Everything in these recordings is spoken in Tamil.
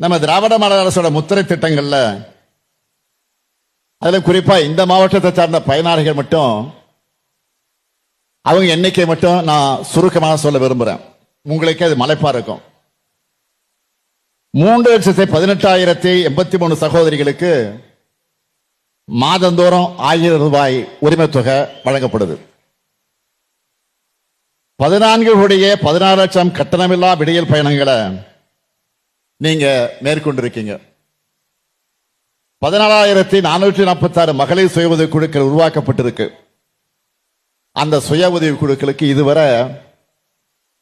நம்ம திராவிட மாடல் அரசோட முத்திரை திட்டங்கள்ல அதுல குறிப்பா இந்த மாவட்டத்தை சார்ந்த பயனாளிகள் மட்டும் அவங்க எண்ணிக்கை மட்டும் நான் சுருக்கமாக சொல்ல விரும்புறேன். உங்களுக்கு அது மலைப்பா இருக்கும். 3,18,083 சகோதரிகளுக்கு மாதந்தோறும் 1000 ரூபாய் உரிமை தொகை வழங்கப்படுது. 14 லட்சம் கட்டணமில்லா விடியல் பயணங்களை நீங்க மேற்கொண்டிருக்கீங்க. 14,446 மகளிர் சுய உதவி குழுக்கள் உருவாக்கப்பட்டிருக்கு. அந்த சுய உதவி குழுக்களுக்கு இதுவரை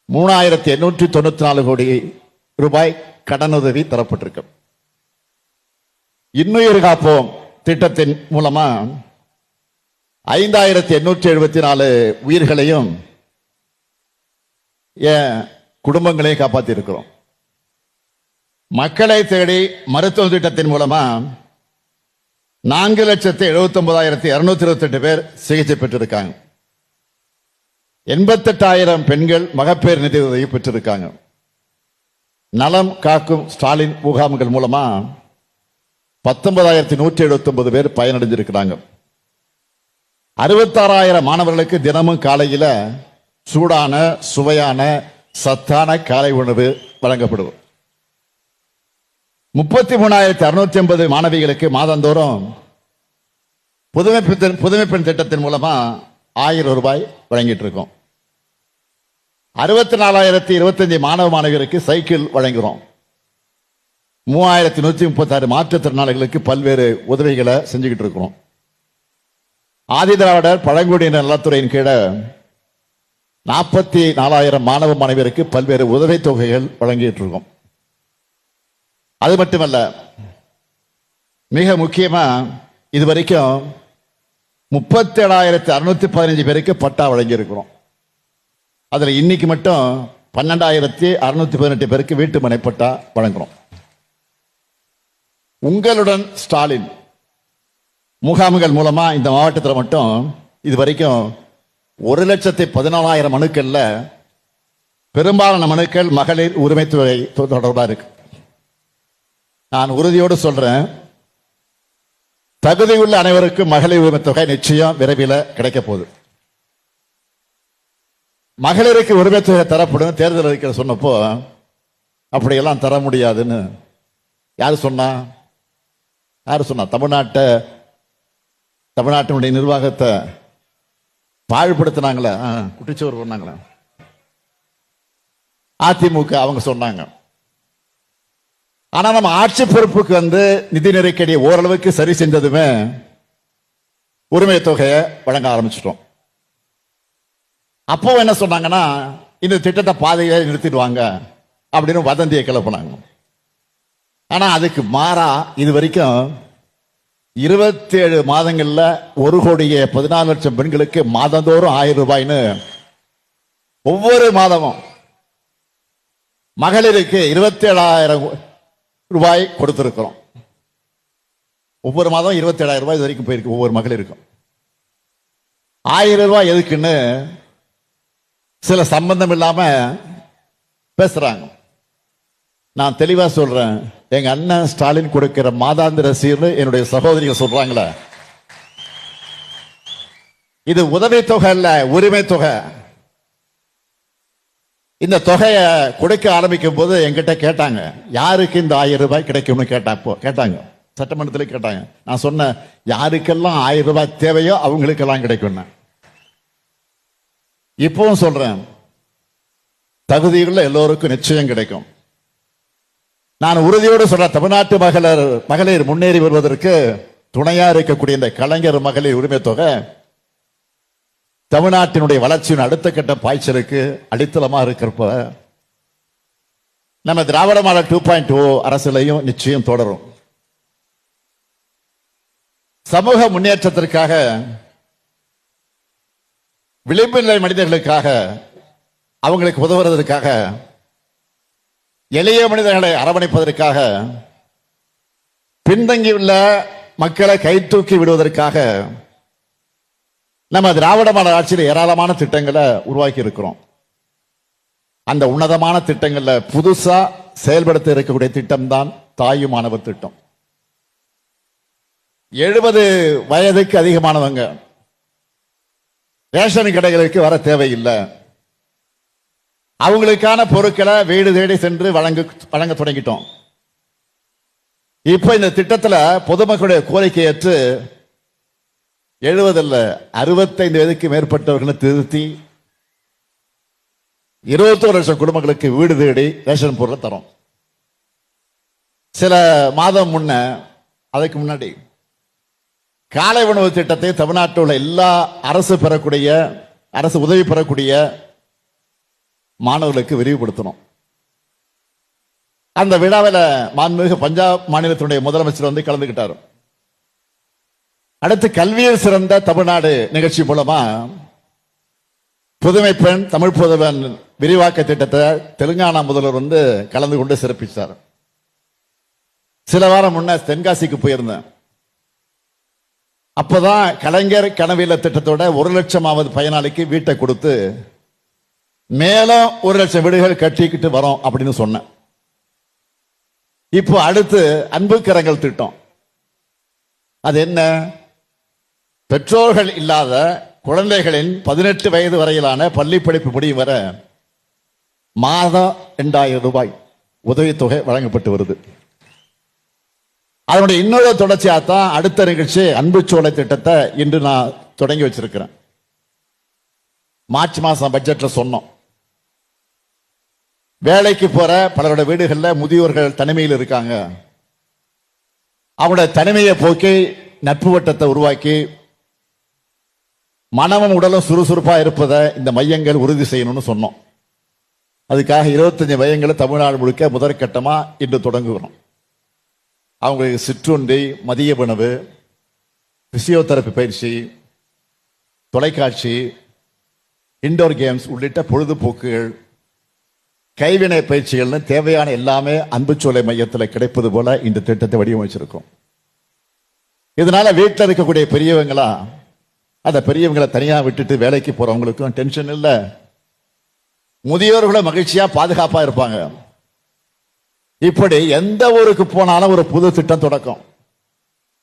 3,894 கோடி ரூபாய் கடனுதவி தரப்பட்டிருக்கு. இன்னுயிர் காப்போம் திட்டத்தின் மூலமா 5,874 உயிர்களையும் குடும்பங்களையும் காப்பாற்றி இருக்கிறோம். மக்களை தேடி மருத்துவ திட்டத்தின் மூலமா 4,79,228 பேர் சிகிச்சை பெற்றிருக்காங்க. 88,000 பெண்கள் மகப்பேறு நிதி உதவி பெற்றிருக்காங்க. நலம் காக்கும் ஸ்டாலின் முகாம்கள் மூலமா 19,179 பேர் பயனடைஞ்சிருக்கிறாங்க. 66,000 மாணவர்களுக்கு தினமும் காலையில சூடான சுவையான சத்தான காலை உணவு வழங்கப்படும். 33,650 மாணவிகளுக்கு மாதந்தோறும் புதுமை பெண் திட்டத்தின் மூலமா 1000 ரூபாய் வழங்கிட்டு இருக்கோம். 64,025 மாணவ மாணவியருக்கு சைக்கிள் வழங்குகிறோம். 3,136 மாற்றுத்திறனாளிகளுக்கு பல்வேறு உதவிகளை செஞ்சுக்கிட்டு இருக்கிறோம். ஆதிதிராவிடர் பழங்குடியினர் நலத்துறையின் கீழே 44,000 மாணவ மாணவியருக்கு பல்வேறு உதவி தொகைகள் வழங்கிட்டு இருக்கோம். அது மட்டுமல்ல, மிக முக்கியமா இதுவரைக்கும் 37,615 பேருக்கு பட்டா வழங்கி இருக்கிறோம். அதுல இன்னைக்கு மட்டும் 12,618 பேருக்கு வீட்டு மனை பட்டா வழங்குறோம். உங்களுடன் ஸ்டாலின் முகாம்கள் மூலமா இந்த மாவட்டத்தில் மட்டும் இதுவரைக்கும் 1,14,000 மனுக்கள்ல பெரும்பாலான மனுக்கள் மகளிர் உரிமை தொகை தொடர்பாக இருக்கு. நான் உறுதியோடு சொல்றேன், தகுதியுள்ள அனைவருக்கும் மகளிர் உரிமை தொகை நிச்சயம் விரைவில் கிடைக்க போகுது. மகளிருக்கு உரிமை தொகை தரப்படும் தேர்தல் அறிக்கை சொன்னப்போ அப்படியெல்லாம் தர முடியாதுன்னு யாரு சொன்னா? தமிழ்நாட்டினுடைய நிர்வாகத்தை பாழ்படுத்தினாங்களே, குட்டிச்சோறு பண்ணாங்களே அதிமுக, அவங்க சொன்னாங்க. ஆனா நம்ம ஆட்சி பொறுப்புக்கு நிதி நெருக்கடி ஓரளவுக்கு சரி செஞ்சதுமே உரிமை தொகையை வழங்க ஆரம்பிச்சிட்டோம். அப்போ என்ன சொன்னாங்கன்னா, இந்த திட்டத்தை பாதையை நிறுத்திடுவாங்க அப்படின்னு வதந்தியை கிளப்பினாங்க. ஆனா அதுக்கு மாறா இது வரைக்கும் 27 மாதங்கள்ல 1,14 லட்சம் பெண்களுக்கு மாதந்தோறும் 1000 ரூபாய்னு ஒவ்வொரு மாதமும் மகளிருக்கு 27,000 ரூபாய் கொடுத்திருக்கிறோம். ஒவ்வொரு மாதம் 27,000 ரூபாய் இது வரைக்கும் போயிருக்கு ஒவ்வொரு மகளிருக்கும். 1000 ரூபாய் எதுக்குன்னு சில சம்பந்தம் இல்லாம பேசுறாங்க. நான் தெளிவா சொல்றேன், எங்க அண்ணன் ஸ்டாலின் கொடுக்கிற மாதாந்திர சீர்னு என்னுடைய சகோதரிகள் சொல்றாங்களே, இது உதவி தொகை இல்ல, உரிமை தொகை. இந்த தொகையை கொடுக்க ஆரம்பிக்கும் போது என்கிட்ட கேட்டாங்க, யாருக்கு இந்த 1000 ரூபாய் கிடைக்கும்னு கேட்டாங்க. சட்டமன்றத்தில் கேட்டாங்க. நான் சொன்னேன், யாருக்கெல்லாம் 1000 ரூபாய் தேவையோ அவங்களுக்கெல்லாம் கிடைக்கும். இப்பவும் சொல்றேன், தகுதியுள்ள எல்லோருக்கும் நிச்சயம் கிடைக்கும். நான் உறுதியோடு சொல்ற, தமிழ்நாட்டு மகளிர் முன்னேறி வருவதற்கு துணையா இருக்கக்கூடிய இந்த கலைஞர் மகளிர் உரிமை தொகை தமிழ்நாட்டினுடைய வளர்ச்சியின் அடுத்த கட்ட பாய்ச்சலுக்கு அடித்தளமா இருக்கிறப்ப நம்ம திராவிட மாடல் 2.0 அரசியலையும் நிச்சயம் தொடரும். சமூக முன்னேற்றத்திற்காக, விளிம்பு நிலை மனிதர்களுக்காக, அவங்களுக்கு உதவுவதற்காக, எளிய மனிதர்களை அரவணைப்பதற்காக, பின்தங்கியுள்ள மக்களை கை தூக்கி விடுவதற்காக நம்ம திராவிட மாடல் ஆட்சியில் ஏராளமான திட்டங்களை உருவாக்கி இருக்கிறோம். அந்த உன்னதமான திட்டங்கள்ல புதுசா செயல்படுத்த இருக்கக்கூடிய திட்டம் தான் தாயுமானவர் திட்டம். 70 வயதுக்கு அதிகமானவங்க ரேஷன் கடைகளுக்கு வர தேவையில்லை. அவங்களுக்கான பொருட்களை வீடு தேடி சென்று வழங்க தொடங்கிட்டோம். இப்ப இந்த திட்டத்தில் பொதுமக்களுடைய கோரிக்கை ஏற்று 70 இல்ல 65 வயதுக்கு மேற்பட்டவர்களை திருத்தி 21 லட்சம் குடும்பங்களுக்கு வீடு தேடி ரேஷன் பொருளை தரும். சில மாதம் அதுக்கு முன்னாடி காலை உணவு திட்டத்தை தமிழ்நாட்டில் உள்ள எல்லா அரசு உதவி பெறக்கூடிய மாணவர்களுக்கு விரிவுபடுத்தணும். அந்த விழாவில் மாண்புமிகு பஞ்சாப் மாநிலத்தினுடைய முதலமைச்சர் வந்து கலந்துகிட்டார். அடுத்து கல்வியில் சிறந்த தமிழ்நாடு நிகழ்ச்சி மூலமா புதுமை பெண் தமிழ் புதல்வன் விரிவாக்க திட்டத்தை தெலுங்கானா முதல்வர் வந்து கலந்து கொண்டு சிறப்பித்தார். சில வாரம் தென்காசிக்கு போயிருந்தேன். அப்பதான் கலைஞர் கனவில திட்டத்தோட 1 லட்சமாவது பயனாளிக்கு வீட்டை கொடுத்து மேலும் 1 லட்சம் வீடுகள் கட்டிக்கிட்டு வரோம் அப்படின்னு சொன்னேன். இப்போ அடுத்து அன்பு கரங்கள் திட்டம். அது என்ன? பெற்றோர்கள் இல்லாத குழந்தைகளின் 18 வயது வரையிலான பள்ளி படிப்பு முடியும் வர மாதம் 2000 ரூபாய் உதவித்தொகை வழங்கப்பட்டு வருது. அதனுடைய இன்னொரு தொடர்ச்சியாகத்தான் அடுத்த நிகழ்ச்சி அன்பு சோலை திட்டத்தை இன்று நான் தொடங்கி வச்சிருக்கிறேன். மார்ச் மாசம் பட்ஜெட்ல சொன்னோம். வேலைக்கு போற பலருடைய வீடுகளில் முதியோர்கள் தனிமையில் இருக்காங்க. அவங்களுடைய தனிமையை போக்கி நட்பு வட்டத்தை உருவாக்கி மனமும் உடலும் சுறுசுறுப்பா இருப்பதை இந்த மையங்கள் உறுதி செய்யணும்னு சொன்னோம். அதுக்காக 25 மையங்களை தமிழ்நாடு முழுக்க முதற்கட்டமா இன்று தொடங்குகிறோம். அவங்களுக்கு சிற்றுண்டி, மதிய உணவு, பிசியோதெரபி பயிற்சி, தொலைக்காட்சி, இன்டோர் கேம்ஸ் உள்ளிட்ட பொழுதுபோக்குகள், கைவினை பயிற்சிகள்னு தேவையான எல்லாமே அன்புச்சோலை மையத்தில் கிடைப்பது போல இந்த திட்டத்தை வடிவமைச்சிருக்கோம். இதனால வீட்டில் இருக்கக்கூடிய பெரியவங்களா அந்த பெரியவங்களை தனியா விட்டுட்டு வேலைக்கு போறவங்களுக்கும் டென்ஷன் இல்லை, முதியோர்களை மகிழ்ச்சியா பாதுகாப்பா இருப்பாங்க. இப்படி எந்த ஊருக்கு போனாலும் ஒரு புது திட்டம் தொடக்கம்,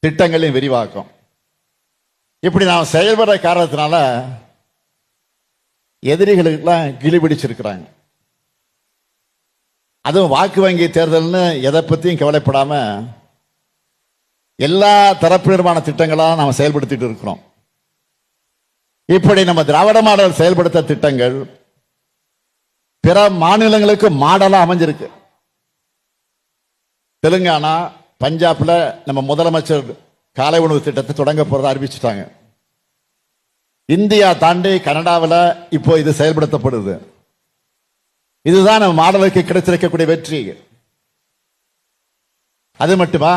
திட்டங்களின் விரிவாக்கம். இப்படி நாம் செயல்படுற காரணத்தினால எதிரிகளுக்கெல்லாம் கிளி பிடிச்சிருக்கிறாங்க. அதுவும் வாக்கு வங்கி தேர்தல்னு எதை பத்தியும் கவலைப்படாம எல்லா தரப்பினருமான திட்டங்களா நாம் செயல்படுத்திட்டு இருக்கிறோம். இப்படி நம்ம திராவிட மாடல் செயல்படுத்த திட்டங்கள் பிற மாநிலங்களுக்கு மாடலா அமைஞ்சிருக்கு. தெலுங்கானா, பஞ்சாப்ல நம்ம முதலமைச்சர் காலை உணவு திட்டத்தை தொடங்க போறதா அறிவிச்சுட்டாங்க. இந்தியா தாண்டி கனடாவில் இப்போ இது செயல்படுத்தப்படுது. இதுதான் நம்ம மாடலுக்கு கிடைத்திருக்கக்கூடிய வெற்றி. அது மட்டுமா,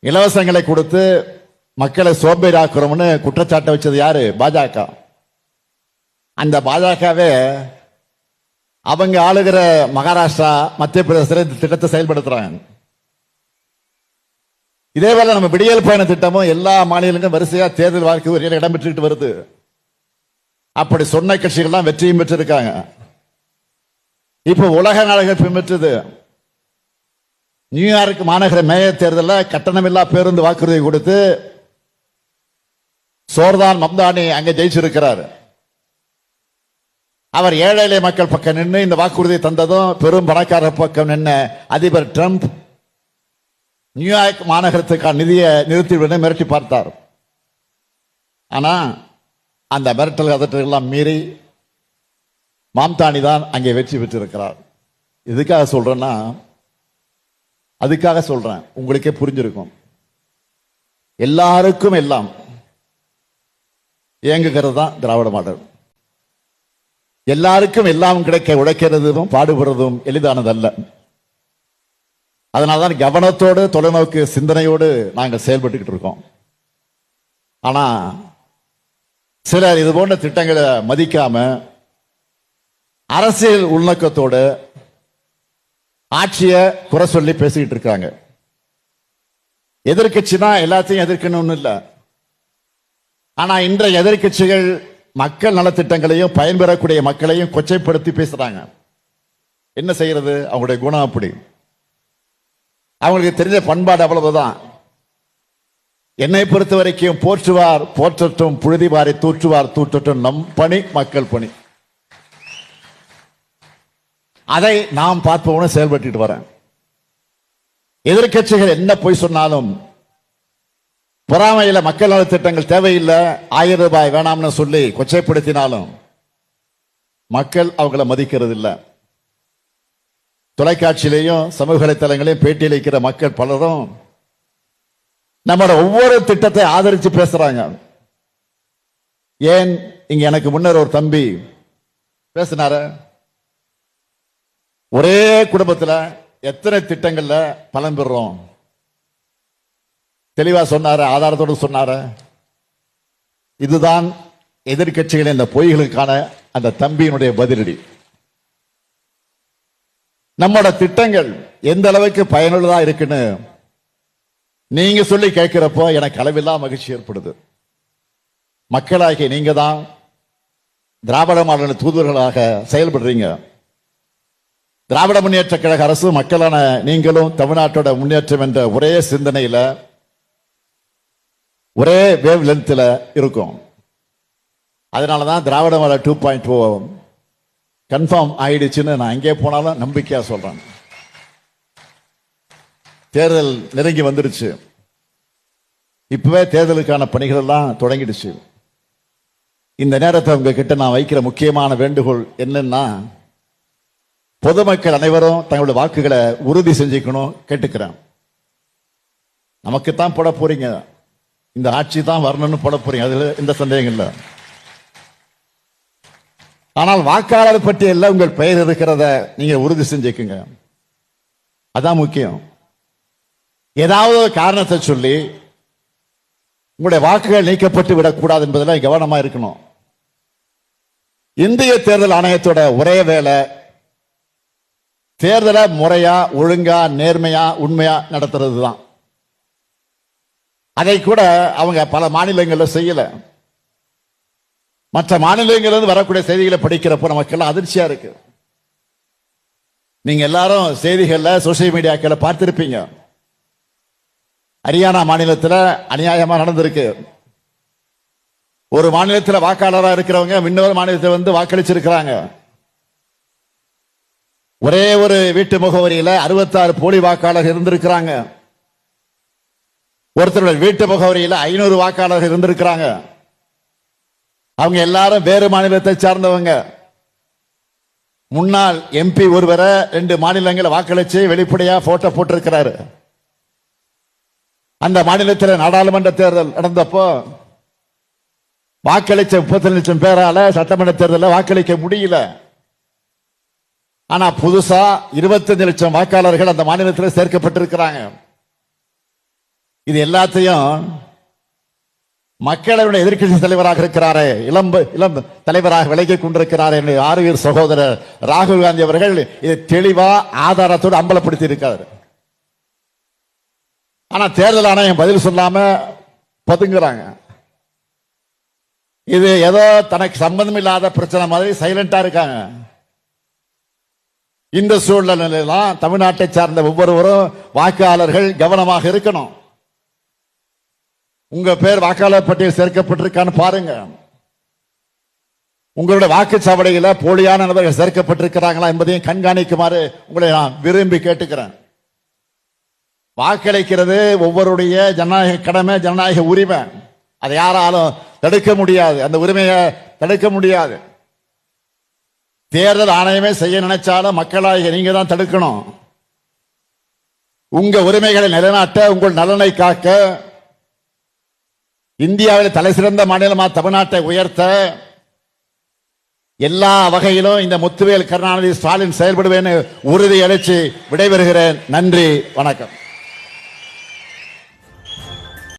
இலவசங்களை கொடுத்து மக்களை சோம்பேறியாக்குறோம்னு குற்றச்சாட்டை வச்சது யாரு? பாஜக. அந்த பாஜகவே அவங்க ஆளுகிற மகாராஷ்டிரா, மத்திய பிரதேசத்தில் இந்த திட்டத்தை செயல்படுத்துறாங்க. இதே போல நம்ம விடியல் பயண திட்டமும் எல்லா மாநிலங்களும் வரிசையா தேர்தல் வாக்கு இடம்பெற்றுட்டு வருது. அப்படி சொன்ன கட்சிகள்லாம் வெற்றியும் பெற்றிருக்காங்க. இப்ப உலக நாடுகள் பின்பற்றுது. நியூயார்க் மாநகர மேயர் தேர்தலில் கட்டணமில்லா பேருந்து வாக்குறுதி கொடுத்து சோர்தான் மம்தானி அங்க ஜெயிச்சிருக்கிறார். அவர் ஏழை எளிய மக்கள் பக்கம் நின்று இந்த வாக்குறுதியை தந்ததும் பெரும் பணக்கார பக்கம் நின்ன அதிபர் டிரம்ப் நியூயார்க் மாநகரத்துக்கான நிதியை நிறுத்திவிட மிரட்டி பார்த்தார். ஆனா அந்த மிரட்டல் அதற்றெல்லாம் மீறி மம்தானி தான் அங்கே வெற்றி பெற்றிருக்கிறார். எதுக்காக சொல்றேன்னா, அதுக்காக சொல்றேன், உங்களுக்கே புரிஞ்சிருக்கும். எல்லாருக்கும் எல்லாம் இயங்குகிறது தான் திராவிட மாடல். எல்லாருக்கும் எல்லாம் கிடைக்க உழைக்கிறதும் பாடுபடுறதும் எளிதானதல்ல. அதனால்தான் கவனத்தோடு தொலைநோக்கு சிந்தனையோடு நாங்கள் செயல்பட்டுக்கிட்டு இருக்கோம். ஆனா சிலர் இது போன்ற திட்டங்களை மதிக்காம அரசியல் உள்நோக்கத்தோடு ஆட்சியை குறை சொல்லி பேசிக்கிட்டு இருக்காங்க. எதிர்கட்சினா எல்லாத்தையும் எதிர்க்கணும்னு இல்லை. ஆனா இன்றைய எதிர்கட்சிகள் மக்கள் நலத்திட்டங்களையும் பயன்பெறக்கூடிய மக்களையும் கொச்சைப்படுத்தி பேசுறாங்க. என்ன செய்யறது? அவங்களுடைய குணம் அப்படி. அவங்களுக்கு தெரிஞ்ச பண்பாடு அவ்வளவுதான். என்னை பொறுத்த வரைக்கும் போற்றுவார் போற்றட்டும், புழுதிவாரை தூற்றுவார் தூற்றட்டும், நம் பணி மக்கள் பணி. அதை நாம் பார்ப்போம்னு செயல்பட்டு வரேன். எதிர்கட்சிகள் என்ன பொய் சொன்னாலும், பொறாமையில மக்கள் நல திட்டங்கள் தேவையில்லை, 1000 ரூபாய் வேணாம்னு சொல்லி கொச்சைப்படுத்தினாலும் மக்கள் அவங்கள மதிக்கிறது இல்லை. தொலைக்காட்சியிலையும் சமூக வலைத்தளங்களையும் பேட்டியளிக்கிற மக்கள் பலரும் நம்மளோட ஒவ்வொரு திட்டத்தை ஆதரிச்சு பேசுறாங்க. ஏன் இங்க எனக்கு முன்னர் ஒரு தம்பி பேசினாரு, ஒரே குடும்பத்தில் எத்தனை திட்டங்கள்ல பலன் பெறுறோம் தெளிவா சொன்னாரு, ஆதாரத்தோடு சொன்னாரு. இதுதான் எதிர்கட்சிகளின் இந்த பொய்களுக்கான அந்த தம்பியினுடைய பதிலடி. நம்மோட திட்டங்கள் எந்த அளவுக்கு பயனுள்ளதா இருக்குன்னு நீங்க சொல்லி கேட்கிறப்போ எனக்கு அளவில்லா மகிழ்ச்சி ஏற்படுது. மக்களாகிய நீங்க தான் திராவிட மாடல தூதுவர்களாக செயல்படுறீங்க. திராவிட முன்னேற்ற கழக அரசு, மக்களான நீங்களும் தமிழ்நாட்டோட முன்னேற்றம் என்ற ஒரே சிந்தனையில, ஒரே வேவ் லென்த்ல இருக்கும். அதனாலதான் திராவிட மாடல் 2.0 கன்ஃபார்ம் ஆயிடுச்சுன்னு நான் எங்கே போனாலும் நம்பிக்கையா சொல்றேன். தேர்தல் நெருங்கி வந்துடுச்சு. இப்பவே தேர்தலுக்கான பணிகள் எல்லாம் தொடங்கிடுச்சு. இந்த நேரத்தை உங்ககிட்ட நான் வைக்கிற முக்கியமான வேண்டுகோள் என்னன்னா, பொதுமக்கள் அனைவரும் தங்களுடைய வாக்குகளை உறுதி செஞ்சுக்கணும் கேட்டுக்கிறேன். நமக்குத்தான் போட போறீங்க, இந்த ஆட்சி தான் வரணும்னு போட போறீங்க, அதுல எந்த சந்தேகம் இல்லை. ஆனால் வாக்காளர் பட்டியலில் உங்கள் பெயர் இருக்கிறத நீங்க உறுதி செஞ்சுக்குங்க, அதான் முக்கியம். ஏதாவது ஒரு காரணத்தை சொல்லி உங்களுடைய வாக்குகள் நீக்கப்பட்டு விடக்கூடாது என்பதில் கவனமா இருக்கணும். இந்திய தேர்தல் ஆணையத்தோட ஒரே வேலை தேர்தலை முறையா, ஒழுங்கா, நேர்மையா, உண்மையா நடத்துறது தான். அதை கூட அவங்க பல மாநிலங்களில் செய்யல. மற்ற மாநிலங்களிலிருந்து வரக்கூடிய செய்திகளை படிக்கிறப்போ நமக்கெல்லாம் அதிர்ச்சியா இருக்கு. நீங்க எல்லாரும் செய்திகள்ல, சோசியல் மீடியாக்களை பார்த்திருப்பீங்க. ஹரியானா மாநிலத்தில் அநியாயமா நடந்திருக்கு. ஒரு மாநிலத்தில் வாக்காளராக இருக்கிறவங்க இன்னொரு மாநிலத்தில் வந்து வாக்களிச்சிருக்கிறாங்க. ஒரே ஒரு வீட்டு முகவரியில 66 போலி வாக்காளர்கள் இருந்திருக்கிறாங்க. ஒருத்தருடைய வீட்டு முகவரியில 500 வாக்காளர்கள் இருந்திருக்கிறாங்க. அவங்க எல்லாரும் வேறு மாநிலத்தை சார்ந்தவங்க. முன்னாள் எம்பி ஒருவரை 2 மாநிலங்களை வாக்களிச்சு வெளிப்படையா போட்டோ போட்டிருக்கிறாரு. அந்த மாநிலத்தில் நாடாளுமன்ற தேர்தல் நடந்தப்போ வாக்களிச்ச 30 லட்சம் பேரால சட்டமன்ற தேர்தலில் வாக்களிக்க முடியல. ஆனா புதுசா 25 லட்சம் வாக்காளர்கள் அந்த மாநிலத்தில் சேர்க்கப்பட்டிருக்கிறாங்க. இது எல்லாத்தையும் மக்களுடைய எதிர்க்கட்சி தலைவராக இருக்கிறாரே, இளம் தலைவராக விலகிக் கொண்டிருக்கிறார் என்று ஆர்வீர் சகோதரர் ராகுல் காந்தி அவர்கள் இதை தெளிவா ஆதாரத்தோடு அம்பலப்படுத்தி இருக்காரு. ஆனா தேர்தல் ஆணையம் பதில் சொல்லாம பதுங்குறாங்க. இது ஏதோ தனக்கு சம்பந்தம் இல்லாத பிரச்சனை மாதிரி சைலண்டா இருக்காங்க. இந்த சூழ்நிலையெல்லாம் தமிழ்நாட்டை சார்ந்த ஒவ்வொருவரும் வாக்காளர்கள் கவனமாக இருக்கணும். உங்க பேர் வாக்காளர் பட்டியல் சேர்க்கப்பட்டிருக்கான்னு பாருங்க. உங்களுடைய வாக்குச்சாவடியில போலியான நபர்கள் சேர்க்கப்பட்டிருக்கிறாங்களா என்பதையும் கண்காணிக்குமாறு உங்களை நான் விரும்பி கேட்டுக்கிறேன். வாக்களிக்கிறது ஒவ்வொருடைய ஜனநாயக கடமை, ஜனநாயக உரிமை. அதை யாராலும் தடுக்க முடியாது, அந்த உரிமையை தடுக்க முடியாது. தேர்தல் ஆணையமே செய்ய நினைச்சாலும் மக்களாகிய நீங்க தான் தடுக்கணும். உங்க உரிமைகளை நிலைநாட்ட, உங்கள் நலனை காக்க, இந்தியாவில் தலை சிறந்த மாநிலமா தமிழ்நாட்டை உயர்த்த எல்லா வகையிலும் இந்த முத்துவேல் கருணாநிதி ஸ்டாலின் செயல்படுவேன் உறுதி அளித்து விடைபெறுகிறேன். நன்றி, வணக்கம்.